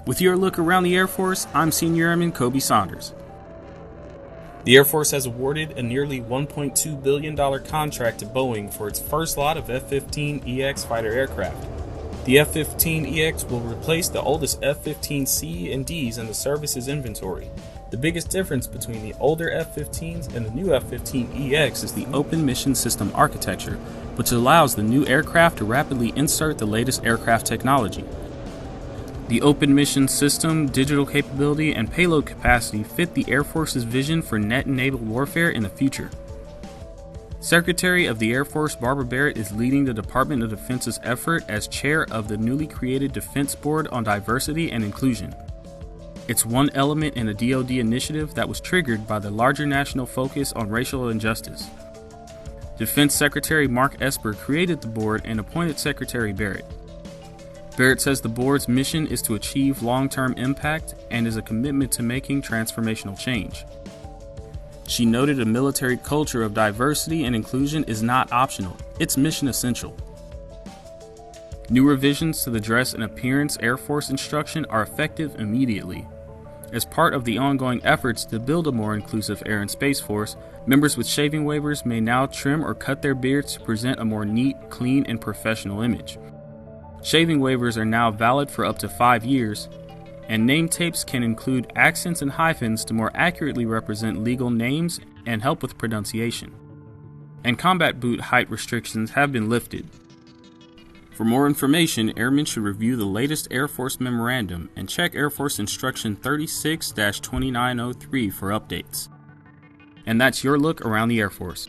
With your look around the Air Force, I'm Senior Airman Kobe Saunders. The Air Force has awarded a nearly $1.2 billion contract to Boeing for its first lot of F-15EX fighter aircraft. The F-15EX will replace the oldest F-15C and Ds in the service's inventory. The biggest difference between the older F-15s and the new F-15EX is the Open Mission System architecture, which allows the new aircraft to rapidly insert the latest aircraft technology. The Open Mission System, digital capability, and payload capacity fit the Air Force's vision for net-enabled warfare in the future. Secretary of the Air Force Barbara Barrett is leading the Department of Defense's effort as chair of the newly created Defense Board on Diversity and Inclusion. It's one element in a DoD initiative that was triggered by the larger national focus on racial injustice. Defense Secretary Mark Esper created the board and appointed Secretary Barrett. Barrett says the board's mission is to achieve long-term impact and is a commitment to making transformational change. She noted a military culture of diversity and inclusion is not optional, it's mission essential. New revisions to the dress and appearance Air Force instruction are effective immediately. As part of the ongoing efforts to build a more inclusive Air and Space Force, members with shaving waivers may now trim or cut their beards to present a more neat, clean, and professional image. Shaving waivers are now valid for up to 5 years, and name tapes can include accents and hyphens to more accurately represent legal names and help with pronunciation. And combat boot height restrictions have been lifted. For more information, airmen should review the latest Air Force memorandum and check Air Force Instruction 36-2903 for updates. And that's your look around the Air Force.